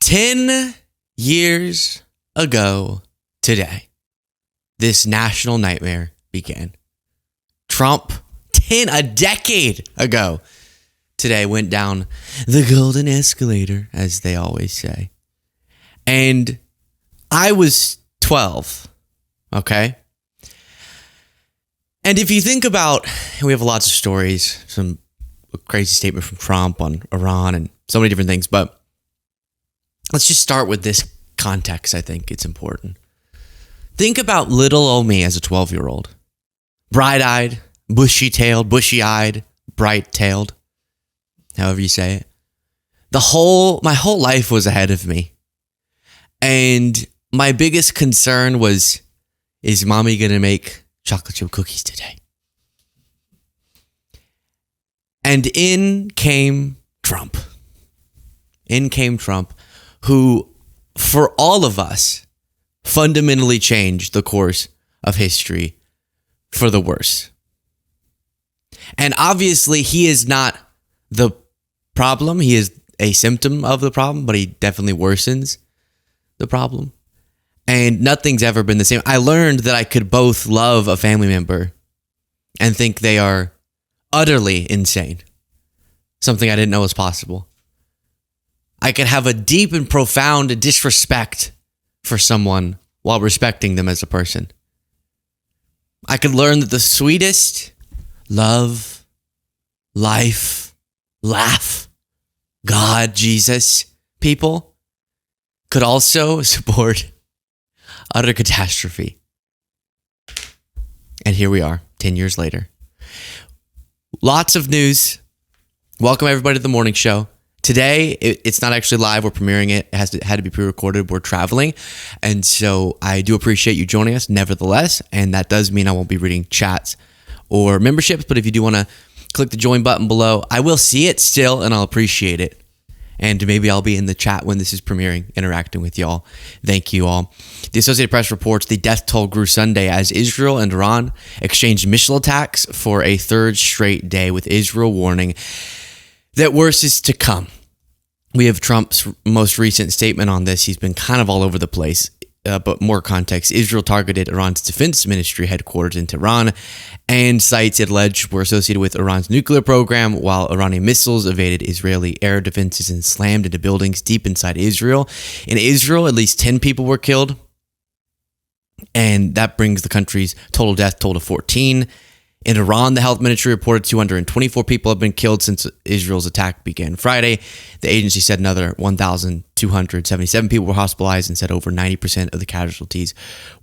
10 years ago today, this national nightmare began. Trump, a decade ago today, went down the golden escalator, as they always say. And I was 12, okay? And if you think about, we have lots of stories, some crazy statement from Trump on Iran and so many different things, but let's just start with this context. I think it's important. Think about little old me as a 12-year-old. Bright-eyed, bushy-tailed, bushy-eyed, bright-tailed, however you say it. My whole life was ahead of me. And my biggest concern was, is mommy going to make chocolate chip cookies today? And in came Trump. Who, for all of us, fundamentally changed the course of history for the worse. And obviously, he is not the problem. He is a symptom of the problem, but he definitely worsens the problem. And nothing's ever been the same. I learned that I could both love a family member and think they are utterly insane. Something I didn't know was possible. I could have a deep and profound disrespect for someone while respecting them as a person. I could learn that the sweetest love, life, laugh, God, Jesus, people could also support utter catastrophe. And here we are, 10 years later. Lots of news. Welcome everybody to the morning show. Today, it's not actually live. We're premiering it. It had to be pre-recorded. We're traveling. And so I do appreciate you joining us nevertheless. And that does mean I won't be reading chats or memberships. But if you do want to click the join button below, I will see it still and I'll appreciate it. And maybe I'll be in the chat when this is premiering, interacting with y'all. Thank you all. The Associated Press reports the death toll grew Sunday as Israel and Iran exchanged missile attacks for a third straight day, with Israel warning that worse is to come. We have Trump's most recent statement on this. He's been kind of all over the place, but more context. Israel targeted Iran's defense ministry headquarters in Tehran, and sites it alleged were associated with Iran's nuclear program, while Iranian missiles evaded Israeli air defenses and slammed into buildings deep inside Israel. In Israel, at least 10 people were killed, and that brings the country's total death toll to 14. In Iran, the health ministry reported 224 people have been killed since Israel's attack began Friday. The agency said another 1,277 people were hospitalized and said over 90% of the casualties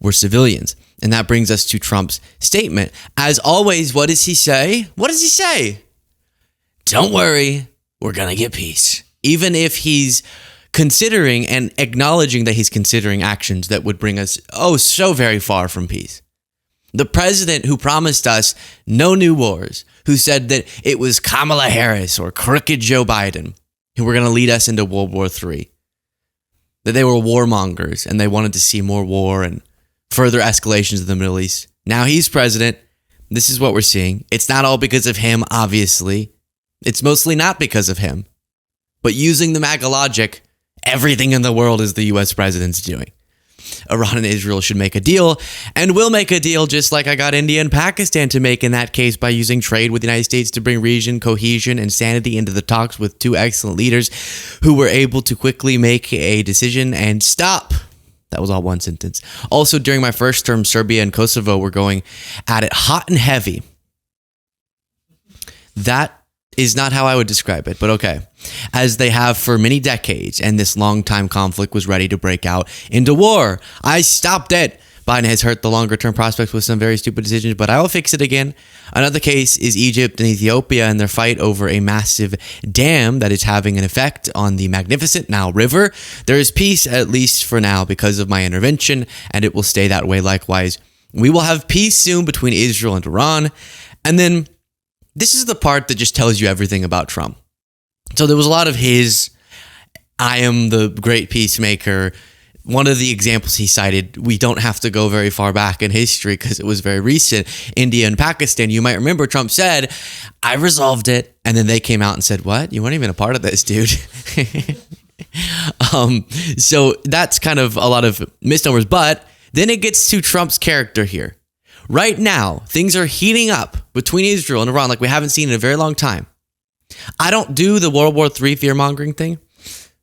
were civilians. And that brings us to Trump's statement. As always, what does he say? Don't worry, we're going to get peace. Even if he's considering and acknowledging that he's considering actions that would bring us, so very far from peace. The president who promised us no new wars, who said that it was Kamala Harris or crooked Joe Biden who were going to lead us into World War III, that they were warmongers and they wanted to see more war and further escalations in the Middle East. Now he's president. This is what we're seeing. It's not all because of him, obviously. It's mostly not because of him. But using the MAGA logic, everything in the world is the U.S. president's doing. Iran and Israel should make a deal, and will make a deal just like I got India and Pakistan to make in that case, by using trade with the United States to bring region cohesion and sanity into the talks, with two excellent leaders who were able to quickly make a decision and stop. That was all one sentence. Also, during my first term, Serbia and Kosovo were going at it hot and heavy. That is not how I would describe it, but okay. As they have for many decades, and this long-time conflict was ready to break out into war. I stopped it. Biden has hurt the longer-term prospects with some very stupid decisions, but I will fix it again. Another case is Egypt and Ethiopia and their fight over a massive dam that is having an effect on the magnificent Nile River. There is peace, at least for now, because of my intervention, and it will stay that way likewise. We will have peace soon between Israel and Iran. And then this is the part that just tells you everything about Trump. So there was a lot of his, I am the great peacemaker. One of the examples he cited, we don't have to go very far back in history because it was very recent. India and Pakistan, you might remember Trump said, I resolved it. And then they came out and said, what? You weren't even a part of this, dude. So that's kind of a lot of misnomers. But then it gets to Trump's character here. Right now, things are heating up between Israel and Iran like we haven't seen in a very long time. I don't do the World War III fear-mongering thing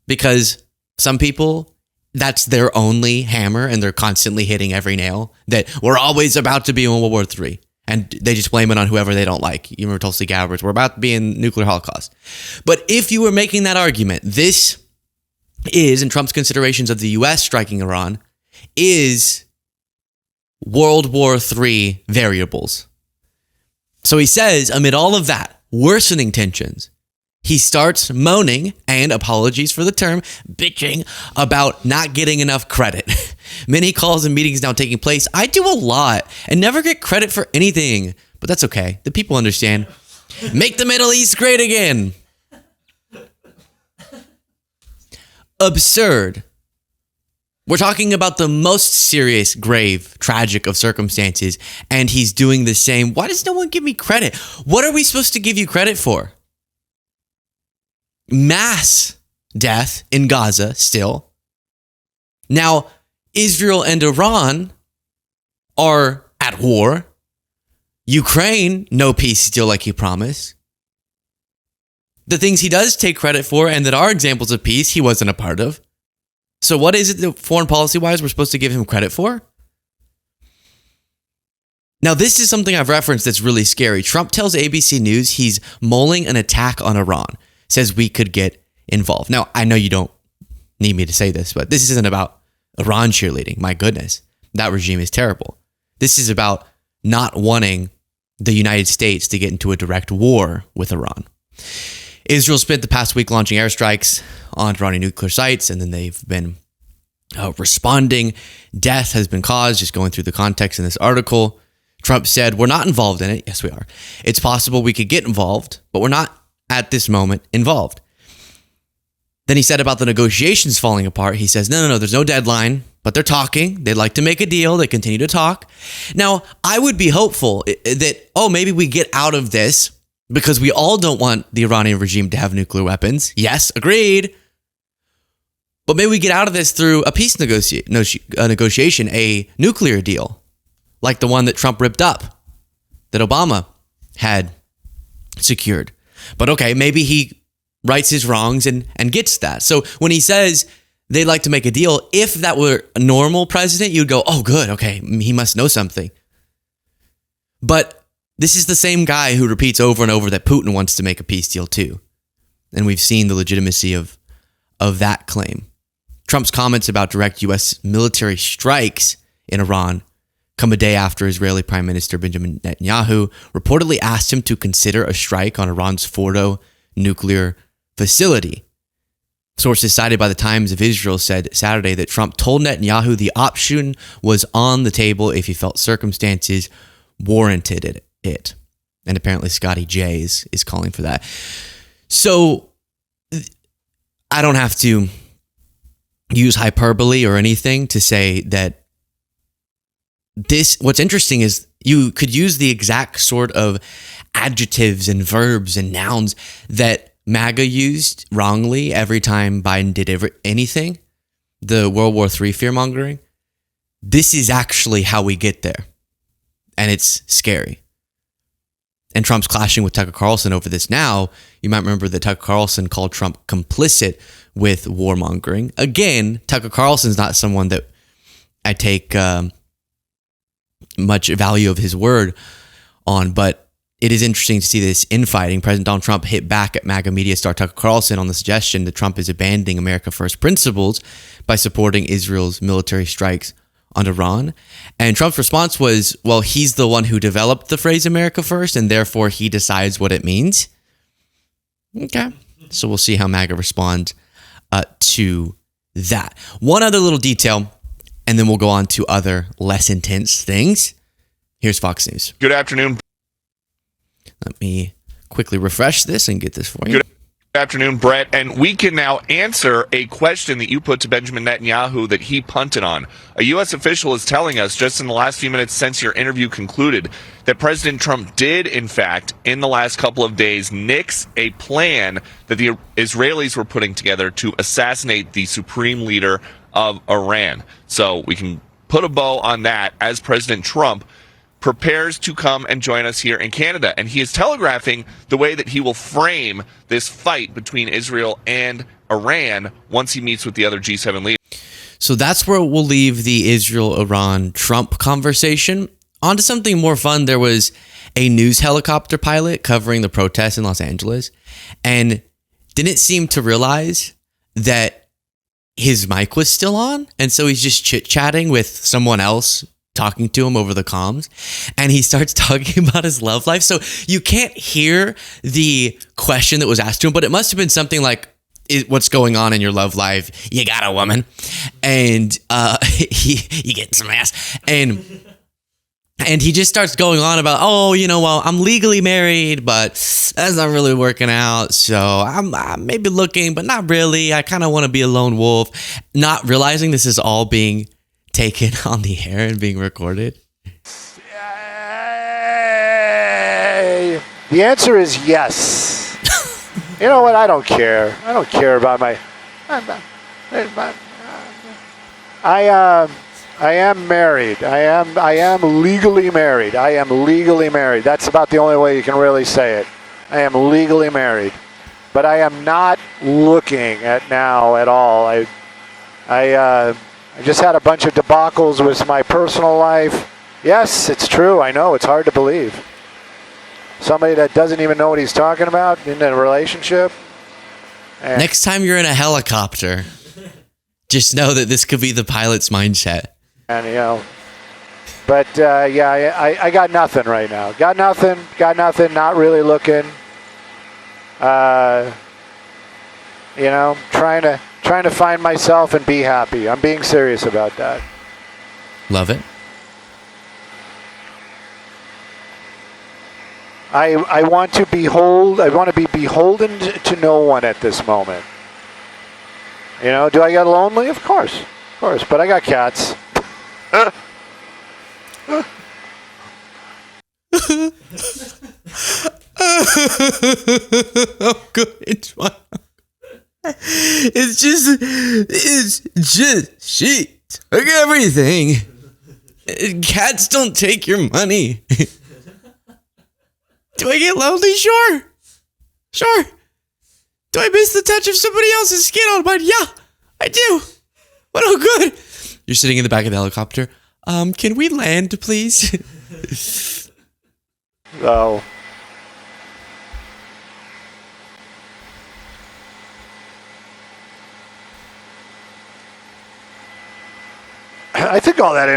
because some people, that's their only hammer and they're constantly hitting every nail that we're always about to be in World War III. And they just blame it on whoever they don't like. You remember Tulsi Gabbard's, we're about to be in nuclear holocaust. But if you were making that argument, this is, in Trump's considerations of the U.S. striking Iran, is World War III variables. So he says, amid all of that, worsening tensions, he starts moaning, and apologies for the term, bitching about not getting enough credit. Many calls and meetings now taking place. I do a lot and never get credit for anything, but that's okay. The people understand. Make the Middle East great again. Absurd. We're talking about the most serious, grave, tragic of circumstances, and he's doing the same. Why does no one give me credit? What are we supposed to give you credit for? Mass death in Gaza still. Now, Israel and Iran are at war. Ukraine, no peace deal like he promised. The things he does take credit for and that are examples of peace, he wasn't a part of. So what is it that foreign policy-wise we're supposed to give him credit for? Now, this is something I've referenced that's really scary. Trump tells ABC News he's mulling an attack on Iran, says we could get involved. Now, I know you don't need me to say this, but this isn't about Iran cheerleading. My goodness, that regime is terrible. This is about not wanting the United States to get into a direct war with Iran. Israel spent the past week launching airstrikes on Iranian nuclear sites, and then they've been responding. Death has been caused, just going through the context in this article. Trump said, we're not involved in it. Yes, we are. It's possible we could get involved, but we're not at this moment involved. Then he said about the negotiations falling apart, he says, no, there's no deadline, but they're talking. They'd like to make a deal. They continue to talk. Now, I would be hopeful that, maybe we get out of this because we all don't want the Iranian regime to have nuclear weapons. Yes, agreed. But maybe we get out of this through a peace negotiation, a nuclear deal, like the one that Trump ripped up, that Obama had secured. But okay, maybe he rights his wrongs and gets that. So when he says they'd like to make a deal, if that were a normal president, you'd go, oh, good, okay, he must know something. But this is the same guy who repeats over and over that Putin wants to make a peace deal too. And we've seen the legitimacy of that claim. Trump's comments about direct U.S. military strikes in Iran come a day after Israeli Prime Minister Benjamin Netanyahu reportedly asked him to consider a strike on Iran's Fordo nuclear facility. Sources cited by the Times of Israel said Saturday that Trump told Netanyahu the option was on the table if he felt circumstances warranted it. And apparently Scotty J is calling for that. So I don't have to use hyperbole or anything to say that what's interesting is you could use the exact sort of adjectives and verbs and nouns that MAGA used wrongly every time Biden did anything, the World War III fear-mongering. This is actually how we get there. And it's scary. And Trump's clashing with Tucker Carlson over this now. You might remember that Tucker Carlson called Trump complicit with warmongering. Again, Tucker Carlson's not someone that I take much value of his word on, but it is interesting to see this infighting. President Donald Trump hit back at MAGA media star Tucker Carlson on the suggestion that Trump is abandoning America First principles by supporting Israel's military strikes on Iran. And Trump's response was, well, he's the one who developed the phrase America First, and therefore he decides what it means. Okay. So we'll see how MAGA responds to that. One other little detail, and then we'll go on to other less intense things. Here's Fox News. Good afternoon. Let me quickly refresh this and get this for you. Good afternoon, Brett. And we can now answer a question that you put to Benjamin Netanyahu that he punted on. A U.S. official is telling us just in the last few minutes since your interview concluded that President Trump did, in fact, in the last couple of days, nix a plan that the Israelis were putting together to assassinate the supreme leader of Iran. So we can put a bow on that as President Trump prepares to come and join us here in Canada. And he is telegraphing the way that he will frame this fight between Israel and Iran once he meets with the other G7 leaders. So that's where we'll leave the Israel-Iran-Trump conversation. On to something more fun. There was a news helicopter pilot covering the protests in Los Angeles and didn't seem to realize that his mic was still on. And so he's just chit-chatting with someone else talking to him over the comms, and he starts talking about his love life. So you can't hear the question that was asked to him, but it must have been something like, what's going on in your love life? You got a woman, and you getting some ass, and he just starts going on about, well, I'm legally married, but that's not really working out. So I'm maybe looking, but not really. I kind of want to be a lone wolf, not realizing this is all being taken on the air and being recorded? The answer is yes. You know what? I don't care. I don't care about my. I am married. I am legally married. I am legally married. That's about the only way you can really say it. I am legally married, but I am not looking at now at all. I just had a bunch of debacles with my personal life. Yes, it's true. I know. It's hard to believe. Somebody that doesn't even know what he's talking about in a relationship. Next time you're in a helicopter, just know that this could be the pilot's mindset. And, but I got nothing right now. Got nothing. Not really looking. Trying to find myself and be happy. I'm being serious about that. Love it. I want to be beholden to no one at this moment. Do I get lonely? Of course, but I got cats. Oh, good. It's fine. It's just she took everything. Cats don't take your money. Do I get lonely? Sure. Do I miss the touch of somebody else's skin on mine? Yeah, I do. But oh, good. You're sitting in the back of the helicopter. Can we land, please? Oh. I think all that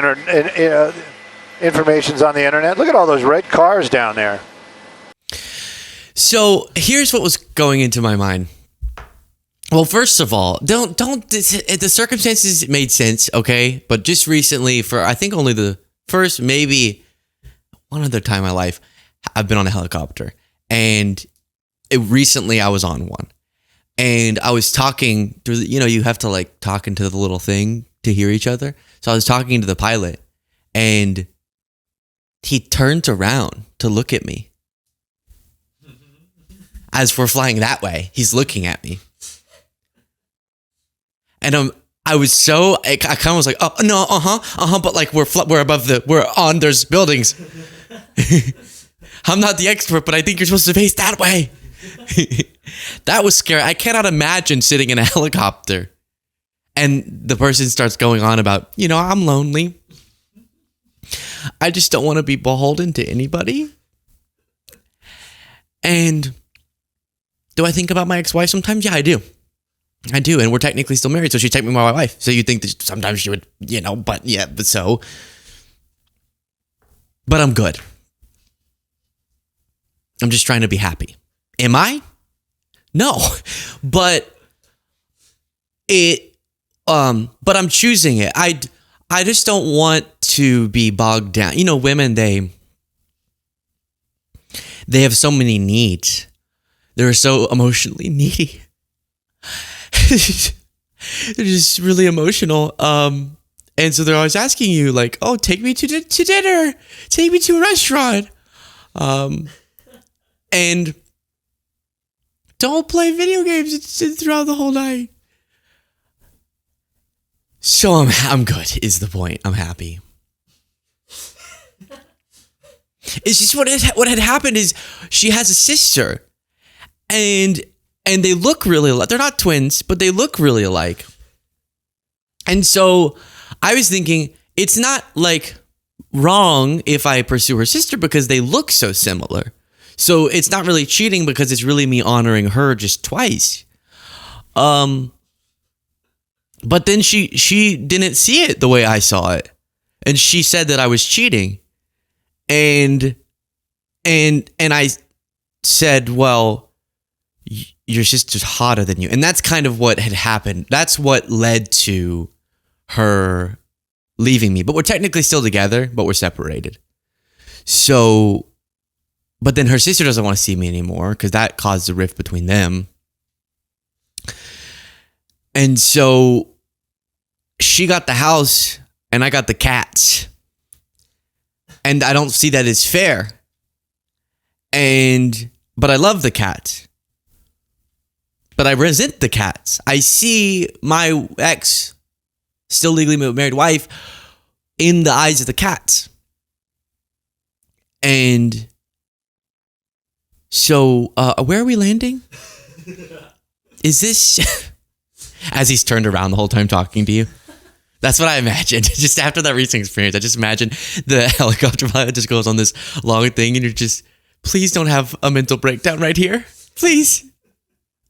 information's on the internet. Look at all those red cars down there. So here's what was going into my mind. Well, first of all, the circumstances made sense, okay? But just recently, for I think only the first, maybe one other time in my life, I've been on a helicopter. And recently I was on one. And I was talking through, you have to like talk into the little thing to hear each other. So I was talking to the pilot, and he turns around to look at me. As we're flying that way, he's looking at me. And I was so, I kind of was like, oh, no, but like we're above there's buildings. I'm not the expert, but I think you're supposed to face that way. That was scary. I cannot imagine sitting in a helicopter and the person starts going on about, I'm lonely. I just don't want to be beholden to anybody. And do I think about my ex-wife sometimes? Yeah, I do. And we're technically still married, so she's technically my wife. So you'd think that sometimes she would, but I'm good. I'm just trying to be happy. Am I? No. But I'm choosing it. I just don't want to be bogged down. Women, they have so many needs They're so emotionally needy. They're just really emotional. And so they're always asking you like, oh, take me to dinner. Take me to a restaurant. And don't play video games throughout the whole night. So I'm good is the point. I'm happy. It's just what had happened is she has a sister, and they look really alike. They're not twins, but they look really alike. And so I was thinking it's not like wrong if I pursue her sister because they look so similar. So it's not really cheating because it's really me honoring her just twice. But then she didn't see it the way I saw it. And she said that I was cheating. And I said, well, your sister's hotter than you. And that's kind of what had happened. That's what led to her leaving me. But we're technically still together, but we're separated. So, but then her sister doesn't want to see me anymore because that caused a rift between them. And so she got the house and I got the cats. And I don't see that as fair. But I love the cats. But I resent the cats. I see my ex, still legally married wife, in the eyes of the cats. And so, where are we landing? Is this... As he's turned around the whole time talking to you. That's what I imagined. Just after that recent experience, I just imagine the helicopter pilot just goes on this long thing and you're just, please don't have a mental breakdown right here. Please.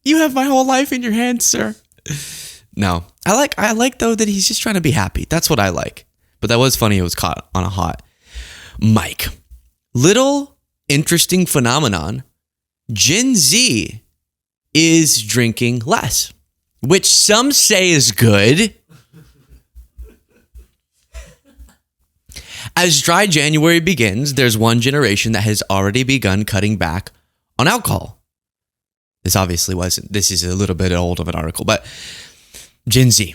You have my whole life in your hands, sir. No. I like though that he's just trying to be happy. That's what I like. But that was funny. It was caught on a hot mic. Little interesting phenomenon. Gen Z is drinking less, which some say is good. As dry January begins, there's one generation that has already begun cutting back on alcohol. This is a little bit old of an article, but Gen Z.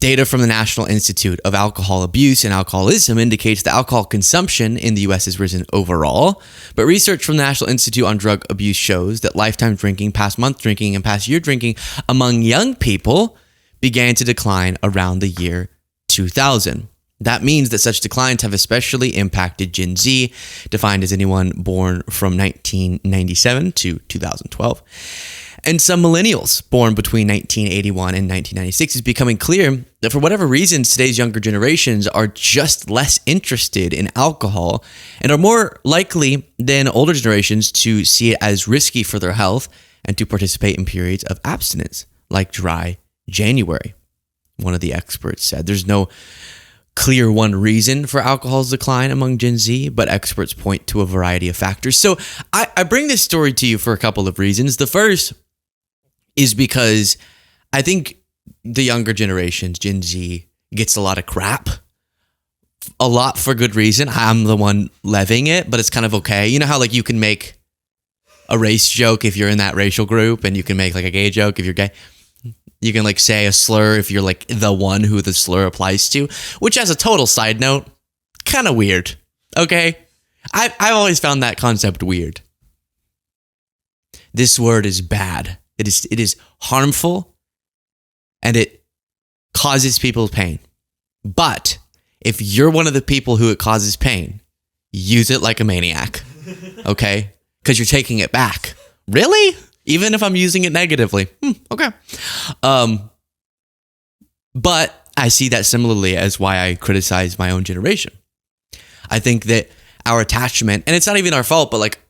Data from the National Institute of Alcohol Abuse and Alcoholism indicates that alcohol consumption in the U.S. has risen overall, but research from the National Institute on Drug Abuse shows that lifetime drinking, past month drinking, and past year drinking among young people began to decline around the year 2000. That means that such declines have especially impacted Gen Z, defined as anyone born from 1997 to 2012. And some millennials born between 1981 and 1996. Is becoming clear that for whatever reasons, today's younger generations are just less interested in alcohol and are more likely than older generations to see it as risky for their health and to participate in periods of abstinence, like dry January. One of the experts said there's no clear one reason for alcohol's decline among Gen Z, but experts point to a variety of factors. So I bring this story to you for a couple of reasons. The first is because I think the younger generations, Gen Z, gets a lot of crap. A lot for good reason. I'm the one levying it, but it's kind of okay. You know how like you can make a race joke if you're in that racial group, and you can make like a gay joke if you're gay. You can like say a slur if you're like the one who the slur applies to, which as a total side note, kind of weird. Okay? I've always found that concept weird. This word is bad. It is harmful and it causes people pain. But if you're one of the people who it causes pain, use it like a maniac. Okay? Because you're taking it back. Really? Even if I'm using it negatively. Okay. But I see that similarly as why I criticize my own generation. I think that our attachment, and it's not even our fault, but like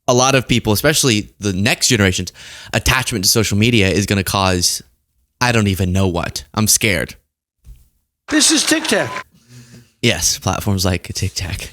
a lot of people, especially the next generation's attachment to social media is going to cause, I don't even know what. I'm scared. This is Tic Tac. Yes, platforms like Tic Tac.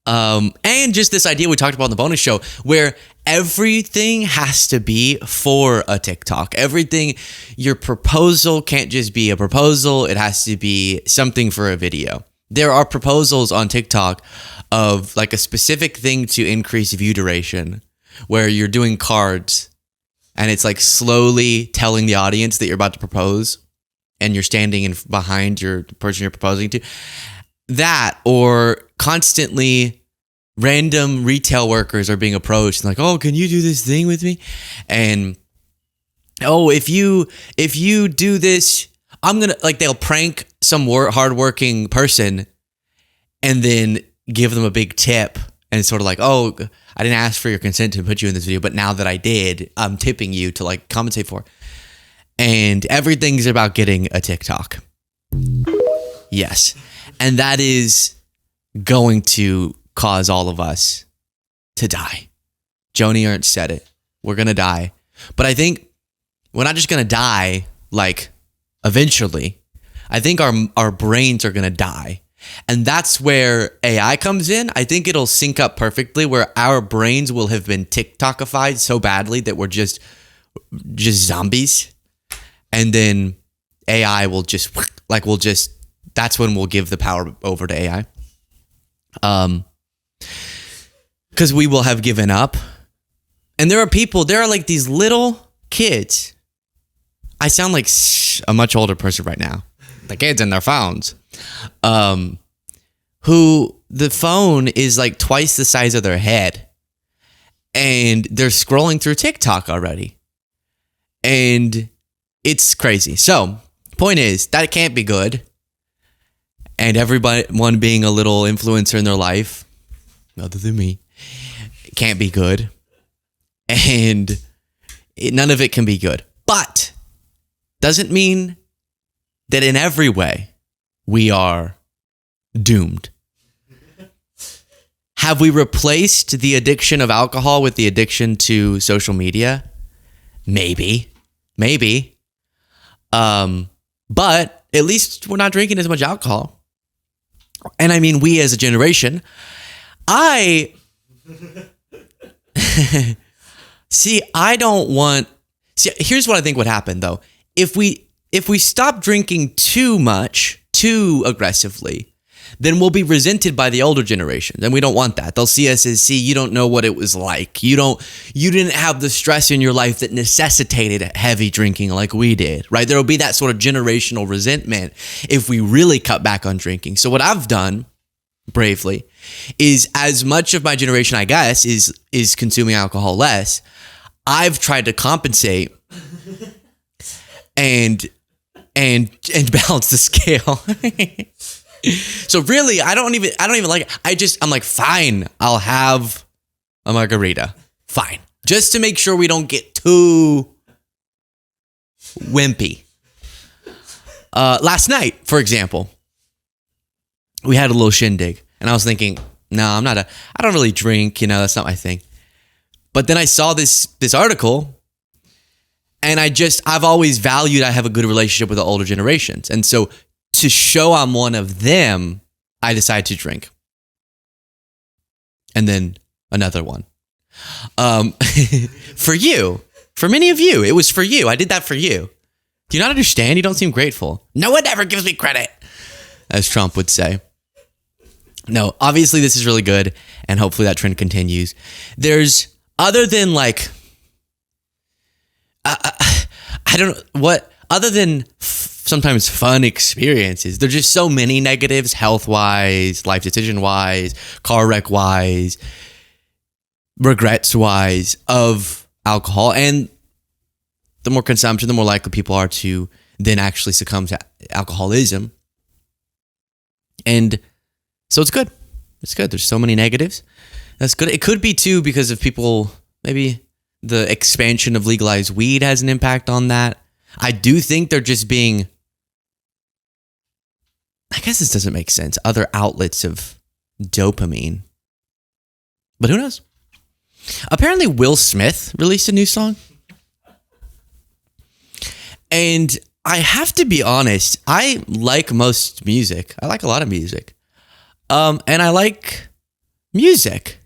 And just this idea we talked about in the bonus show where everything has to be for a TikTok. Everything, your proposal can't just be a proposal. It has to be something for a video. There are proposals on TikTok of like a specific thing to increase view duration where you're doing cards and it's like slowly telling the audience that you're about to propose and you're standing behind the person you're proposing to. That, or constantly random retail workers are being approached and like, oh, can you do this thing with me? And oh, if you do this, I'm gonna, like, they'll prank some hardworking person and then give them a big tip, and it's sort of like, oh, I didn't ask for your consent to put you in this video, but now that I did, I'm tipping you to like compensate for it. And everything's about getting a TikTok. Yes. And that is going to cause all of us to die. Joni Ernst said it. We're going to die. But I think we're not just going to die, like, eventually. I think our brains are going to die. And that's where AI comes in. I think it'll sync up perfectly, where our brains will have been TikTokified so badly that we're just zombies. And then AI will just, like, that's when we'll give the power over to AI. Because we will have given up. And there are like these little kids. I sound like a much older person right now. The kids and their phones. Who the phone is like twice the size of their head. And they're scrolling through TikTok already. And it's crazy. So, point is, that can't be good. And everyone being a little influencer in their life, other than me, can't be good. And none of it can be good. But doesn't mean that in every way we are doomed. Have we replaced the addiction of alcohol with the addiction to social media? Maybe. But at least we're not drinking as much alcohol. And I mean, we as a generation, here's what I think would happen though. If we stop drinking too much, too aggressively, then we'll be resented by the older generation. And we don't want that. They'll see us as, you don't know what it was like. You didn't have the stress in your life that necessitated heavy drinking like we did, right? There will be that sort of generational resentment if we really cut back on drinking. So what I've done, bravely, is, as much of my generation, I guess, is consuming alcohol less, I've tried to compensate and balance the scale. So really, I don't even like it. I'm like, fine, I'll have a margarita. Fine. Just to make sure we don't get too wimpy. Last night, for example, we had a little shindig, and I was thinking, no, I don't really drink, that's not my thing. But then I saw this article, and I've always valued, I have a good relationship with the older generations. And so to show I'm one of them, I decided to drink. And then another one. For many of you, it was for you. I did that for you. Do you not understand? You don't seem grateful. No one ever gives me credit, as Trump would say. No, obviously this is really good, and hopefully that trend continues. There's, other than like, I don't know what, other than sometimes fun experiences, there's just so many negatives, health-wise, life decision-wise, car wreck-wise, regrets-wise, of alcohol. And the more consumption, the more likely people are to then actually succumb to alcoholism. And so it's good. It's good. There's so many negatives. That's good. It could be too because of people, maybe the expansion of legalized weed has an impact on that. I do think they're just being, I guess this doesn't make sense, other outlets of dopamine. But who knows? Apparently Will Smith released a new song. And I have to be honest, I like most music. I like a lot of music. And I like music,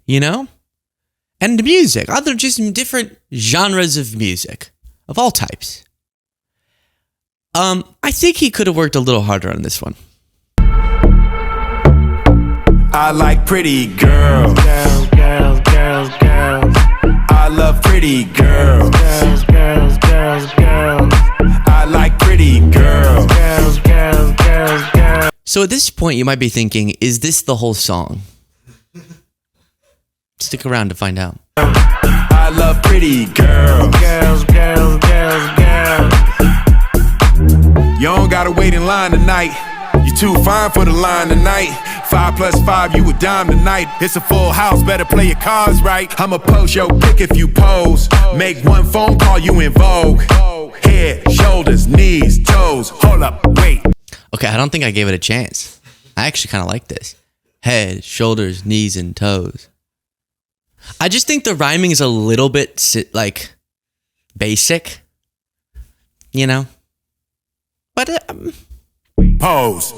And music, other just different genres of music, of all types. I think he could have worked a little harder on this one. I like pretty girls. I love love pretty girls. Girls, girls, girls, girls. I like pretty girls. Girls, girls, girls, girls. So at this point, you might be thinking, is this the whole song? Stick around to find out. I love pretty girls. Girls, girls, girls, girls. You don't gotta wait in line tonight. You too fine for the line tonight. 5 plus 5, you a dime tonight. It's a full house, better play your cards right. I'ma post your pic if you pose. Make one phone call, you in vogue. Head, shoulders, knees, toes. Hold up, wait. Okay, I don't think I gave it a chance. I actually kind of like this. Head, shoulders, knees, and toes. I just think the rhyming is a little bit, like, basic. You know? But, Pose.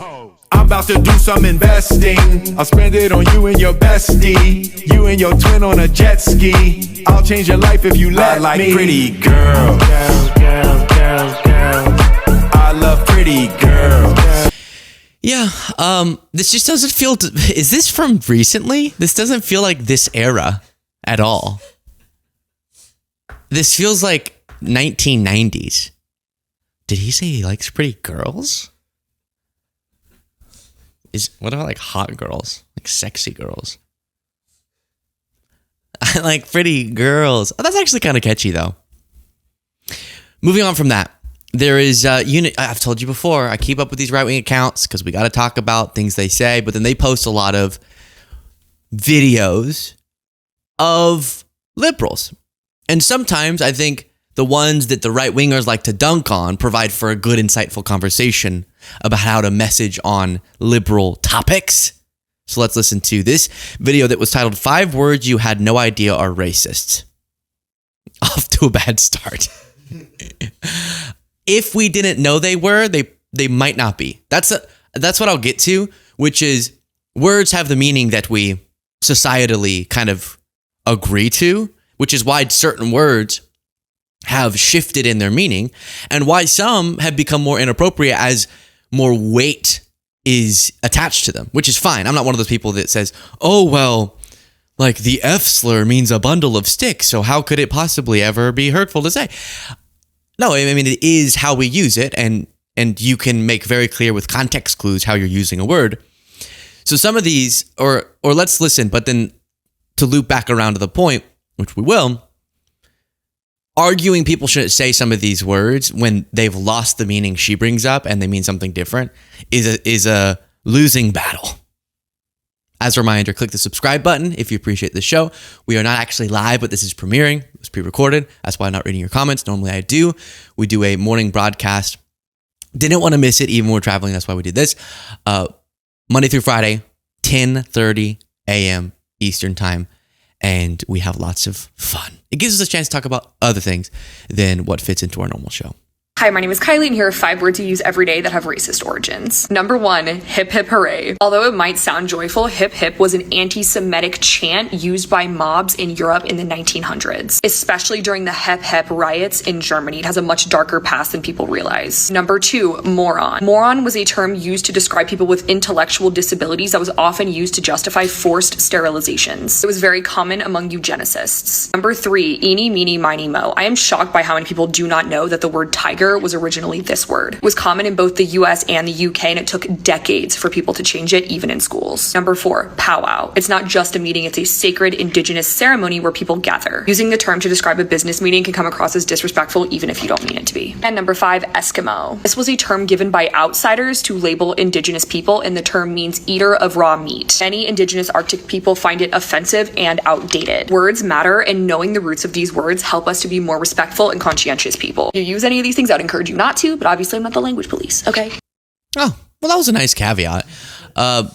I'm about to do some investing. I'll spend it on you and your bestie. You and your twin on a jet ski. I'll change your life if you let me. I like pretty girls. Girls, girls, girls, girls. I love pretty girls. yeah, this just doesn't feel... is this from recently? This doesn't feel like this era at all. This feels like 1990s. Did he say he likes pretty girls? What about like hot girls? Like sexy girls? I like pretty girls. Oh, that's actually kind of catchy though. Moving on from that, there is I've told you before, I keep up with these right-wing accounts because we got to talk about things they say, but then they post a lot of videos of liberals. And sometimes I think the ones that the right-wingers like to dunk on provide for a good, insightful conversation about how to message on liberal topics. So let's listen to this video that was titled 5 Words You Had No Idea Are Racist. Off to a bad start. If we didn't know they were, they might not be. That's what I'll get to, which is words have the meaning that we societally kind of agree to, which is why certain words have shifted in their meaning and why some have become more inappropriate as more weight is attached to them, which is fine. I'm not one of those people that says, oh, well, like the F slur means a bundle of sticks, so how could it possibly ever be hurtful to say? No, I mean, it is how we use it, and you can make very clear with context clues how you're using a word. So some of these, or let's listen, but then to loop back around to the point, which we will, arguing people shouldn't say some of these words when they've lost the meaning she brings up and they mean something different is a losing battle. As a reminder, click the subscribe button if you appreciate the show. We are not actually live, but this is premiering. It was pre-recorded. That's why I'm not reading your comments. Normally I do. We do a morning broadcast. Didn't want to miss it even when we're traveling. That's why we did this. Monday through Friday, 10:30 a.m. Eastern time. And we have lots of fun. It gives us a chance to talk about other things than what fits into our normal show. Hi, my name is Kylie, and here are 5 words you use every day that have racist origins. Number 1, hip hip hooray. Although it might sound joyful, hip hip was an anti-Semitic chant used by mobs in Europe in the 1900s, especially during the hep hep riots in Germany. It has a much darker past than people realize. Number 2, moron. Moron was a term used to describe people with intellectual disabilities that was often used to justify forced sterilizations. It was very common among eugenicists. Number 3, eeny, meeny, miny, mo. I am shocked by how many people do not know that the word tiger was originally this word. It was common in both the US and the UK, and it took decades for people to change it, even in schools. Number 4, powwow. It's not just a meeting, it's a sacred indigenous ceremony where people gather. Using the term to describe a business meeting can come across as disrespectful, even if you don't mean it to be. And number 5, Eskimo. This was a term given by outsiders to label indigenous people, and the term means eater of raw meat. Many indigenous Arctic people find it offensive and outdated. Words matter, and knowing the roots of these words help us to be more respectful and conscientious people. If you use any of these things, I'd encourage you not to, but obviously I'm not the language police, okay? Oh, well, that was a nice caveat.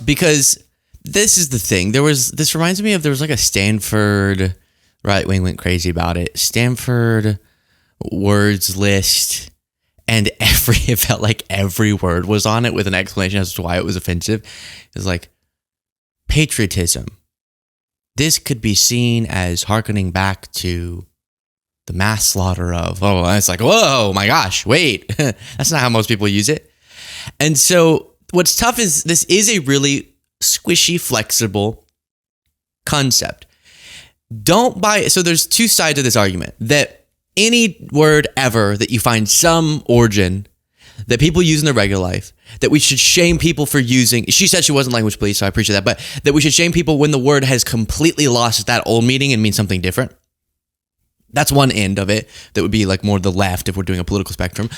Because this is the thing. This reminds me of, there was like a Stanford, right wing went crazy about it. Stanford words list, and it felt like every word was on it with an explanation as to why it was offensive. It was like, patriotism. This could be seen as hearkening back to the mass slaughter of, it's like, whoa, my gosh, wait, that's not how most people use it. And so what's tough is this is a really squishy, flexible concept. don't buy it. So there's two sides of this argument, that any word ever that you find some origin that people use in their regular life, that we should shame people for using. She said she wasn't language police, so I appreciate that. But that we should shame people when the word has completely lost that old meaning and means something different. That's one end of it. That would be like more the left if we're doing a political spectrum.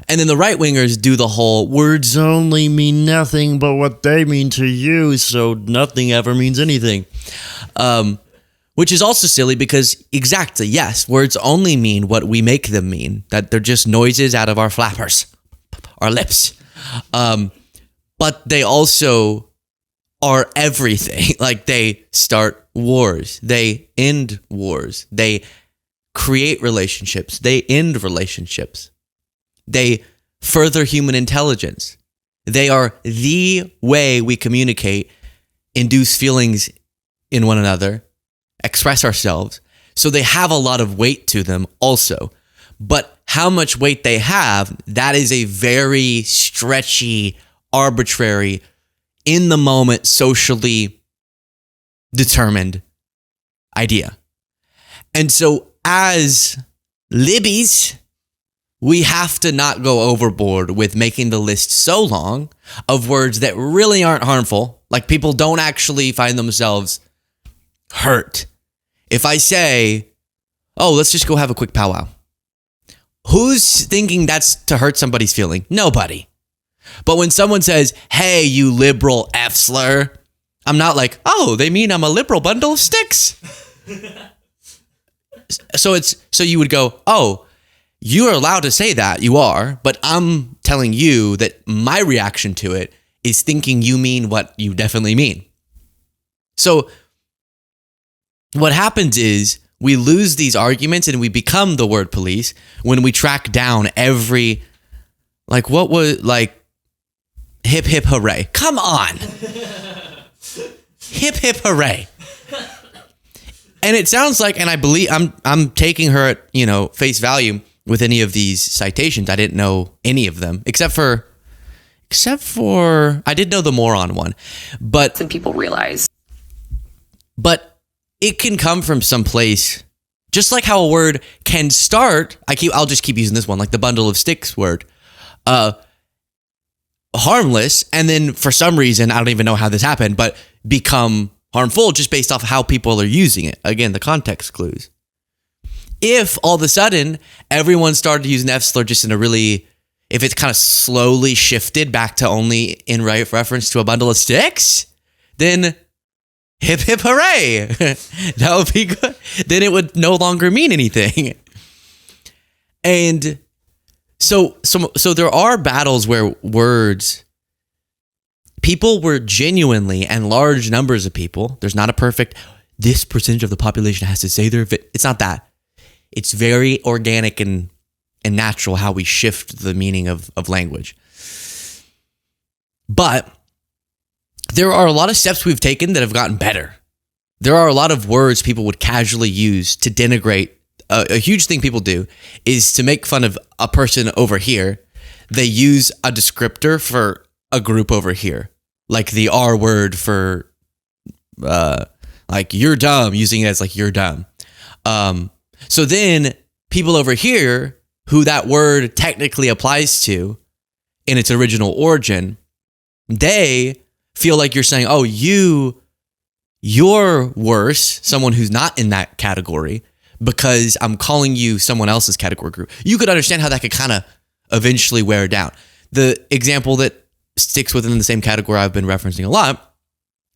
And then the right wingers do the whole words only mean nothing but what they mean to you, so nothing ever means anything. Which is also silly because exactly, yes, words only mean what we make them mean. That they're just noises out of our flappers, our lips. But they also are everything. Like they start wars, they end wars, they create relationships, they end relationships, they further human intelligence. They are the way we communicate, induce feelings in one another, express ourselves. So they have a lot of weight to them also. But how much weight they have, that is a very stretchy, arbitrary, in the moment, socially determined idea. And so as libbies, we have to not go overboard with making the list so long of words that really aren't harmful. Like people don't actually find themselves hurt. If I say, oh, let's just go have a quick powwow. Who's thinking that's to hurt somebody's feeling? Nobody. But when someone says, hey, you liberal F-slur, I'm not like, oh, they mean I'm a liberal bundle of sticks. So you would go, oh, you are allowed to say that, you are, but I'm telling you that my reaction to it is thinking you mean what you definitely mean. So what happens is we lose these arguments and we become the word police when we track down every, like what was, like, hip hip hooray. Come on. Hip hip hooray. And it sounds like, and I believe I'm taking her at, face value with any of these citations. I didn't know any of them except for I did know the moron one, but Some people realize. But it can come from some place, just like how a word can start. I'll just keep using this one, like the bundle of sticks word, harmless, and then for some reason, I don't even know how this happened, but become harmful just based off how people are using it. Again, the context clues. If all of a sudden everyone started using F-slur just in a really, if it's kind of slowly shifted back to only in right reference to a bundle of sticks, then hip hip hooray. That would be good. Then it would no longer mean anything. And so there are battles where words, people were genuinely, and large numbers of people, there's not a perfect, this percentage of the population has to say it's not that. It's very organic and natural how we shift the meaning of language. But there are a lot of steps we've taken that have gotten better. There are a lot of words people would casually use to denigrate. A huge thing people do is to make fun of a person over here. They use a descriptor for a group over here, like the R word for like you're dumb, using it as like you're dumb. So then people over here who that word technically applies to in its original origin, they feel like you're saying, oh, you're worse, someone who's not in that category, because I'm calling you someone else's category group. You could understand how that could kind of eventually wear down. The example that sticks within the same category I've been referencing a lot,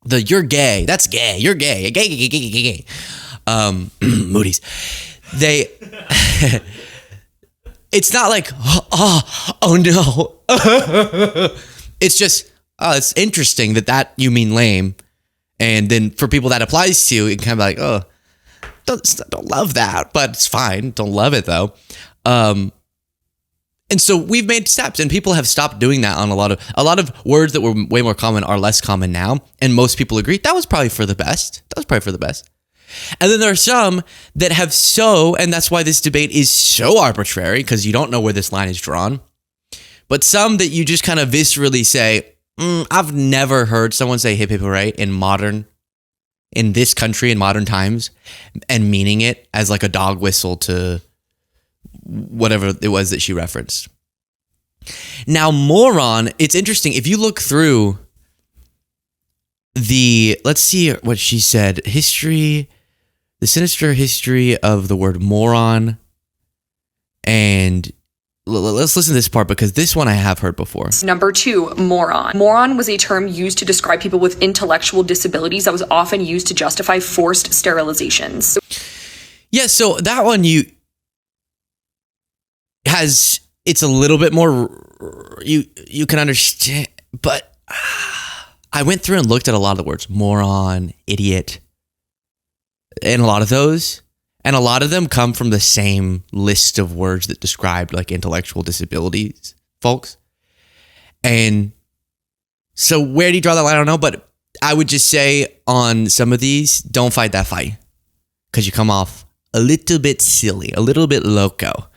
the you're gay, that's gay, you're gay, gay. Moody's. It's not like, oh no. It's just, it's interesting that you mean lame. And then for people that applies to, it can kind of be like, oh, don't love that, but it's fine. Don't love it though. And so we've made steps, and people have stopped doing that on a lot of words that were way more common are less common now. And most people agree that was probably for the best. And then there are some that have and that's why this debate is so arbitrary, because you don't know where this line is drawn. But some that you just kind of viscerally say, I've never heard someone say hip hip hooray in modern in this country in modern times and meaning it as like a dog whistle to whatever it was that she referenced. Now, moron, it's interesting. If you look through let's see what she said, history, the sinister history of the word moron, and let's listen to this part because this one I have heard before. Number 2, moron. Moron was a term used to describe people with intellectual disabilities that was often used to justify forced sterilizations. Yeah, so that one it's a little bit more, you can understand, but I went through and looked at a lot of the words, moron, idiot, and a lot of those, and a lot of them come from the same list of words that described like intellectual disabilities, folks. And so where do you draw that line? I don't know, but I would just say on some of these, don't fight that fight because you come off a little bit silly, a little bit loco.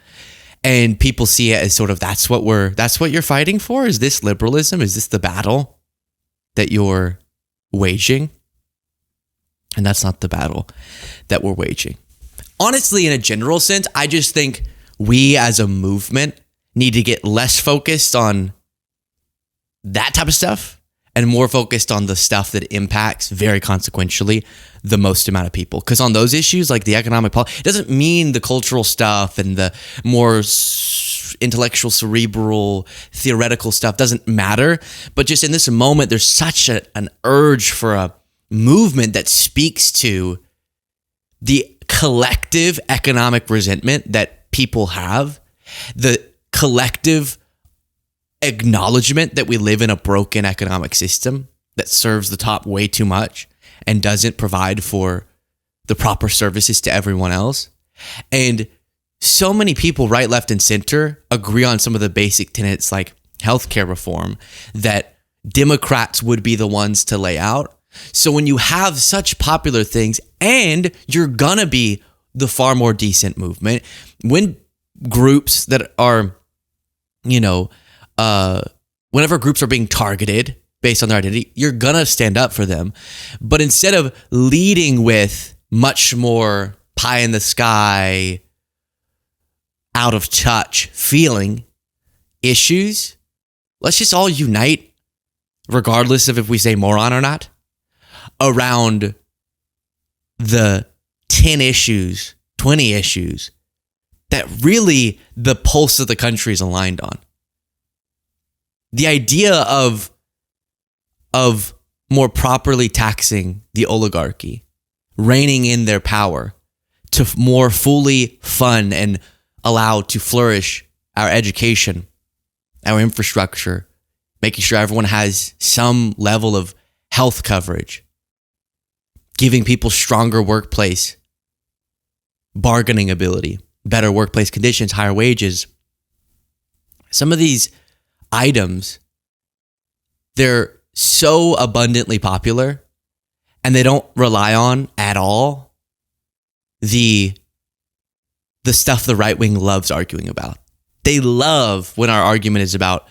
And people see it as sort of, that's what you're fighting for? Is this liberalism? Is this the battle that you're waging? And that's not the battle that we're waging. Honestly, in a general sense, I just think we as a movement need to get less focused on that type of stuff and more focused on the stuff that impacts very consequentially the most amount of people. Because on those issues, like the economic policy, it doesn't mean the cultural stuff and the more intellectual, cerebral, theoretical stuff doesn't matter. But just in this moment, there's such an urge for a movement that speaks to the collective economic resentment that people have, the collective acknowledgement that we live in a broken economic system that serves the top way too much and doesn't provide for the proper services to everyone else. And so many people, right, left, and center, agree on some of the basic tenets like healthcare reform that Democrats would be the ones to lay out. So when you have such popular things and you're gonna be the far more decent movement, when groups that are, whenever groups are being targeted based on their identity, you're gonna stand up for them. But instead of leading with much more pie in the sky, out of touch feeling issues, let's just all unite, regardless of if we say moron or not, around the 10 issues, 20 issues that really the pulse of the country is aligned on. The idea of more properly taxing the oligarchy, reining in their power to more fully fund and allow to flourish our education, our infrastructure, making sure everyone has some level of health coverage, giving people stronger workplace bargaining ability, better workplace conditions, higher wages. Some of these items, they're so abundantly popular and they don't rely on at all the stuff the right wing loves arguing about. They love when our argument is about,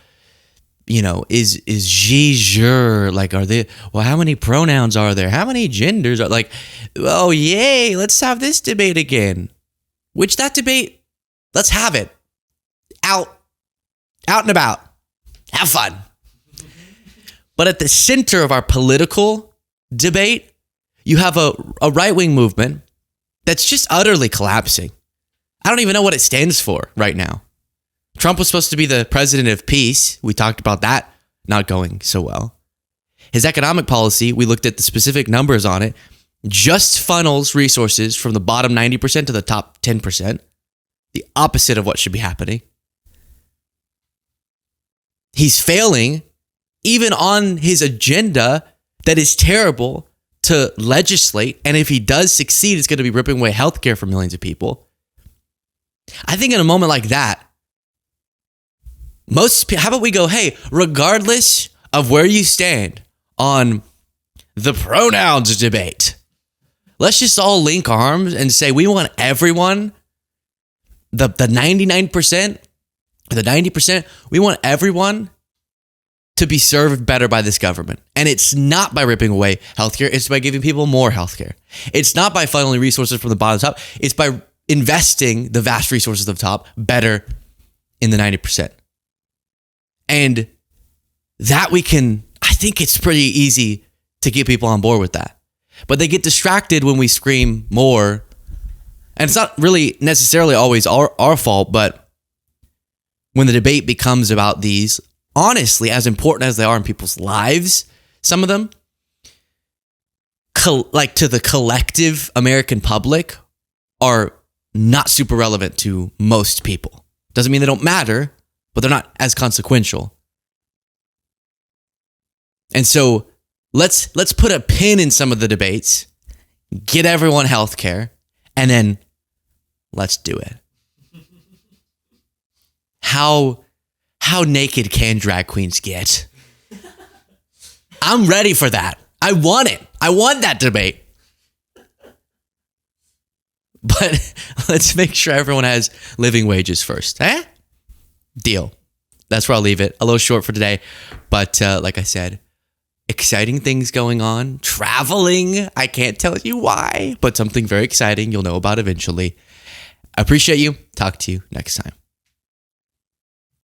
is she sure? Like, are they, well, how many pronouns are there? How many genders are like, oh, yay, let's have this debate again. Which that debate, let's have it out and about. Have fun. But at the center of our political debate, you have a right-wing movement that's just utterly collapsing. I don't even know what it stands for right now. Trump was supposed to be the president of peace. We talked about that not going so well. His economic policy, we looked at the specific numbers on it, just funnels resources from the bottom 90% to the top 10%, the opposite of what should be happening. He's failing even on his agenda that is terrible to legislate. And if he does succeed, it's going to be ripping away healthcare for millions of people. I think in a moment like that, how about we go, hey, regardless of where you stand on the pronouns debate, let's just all link arms and say we want everyone, the 99%, the 90%, we want everyone to be served better by this government. And it's not by ripping away healthcare. It's by giving people more healthcare. It's not by funneling resources from the bottom to the top. It's by investing the vast resources of the top better in the 90%. And that I think it's pretty easy to get people on board with that. But they get distracted when we scream more. And it's not really necessarily always our fault, but when the debate becomes about these, honestly, as important as they are in people's lives, some of them, like to the collective American public, are not super relevant to most people. Doesn't mean they don't matter, but they're not as consequential. And so let's put a pin in some of the debates, get everyone healthcare, and then let's do it. How naked can drag queens get? I'm ready for that. I want it. I want that debate. But let's make sure everyone has living wages first. Eh? Deal. That's where I'll leave it. A little short for today. But like I said, exciting things going on. Traveling. I can't tell you why, but something very exciting you'll know about eventually. I appreciate you. Talk to you next time.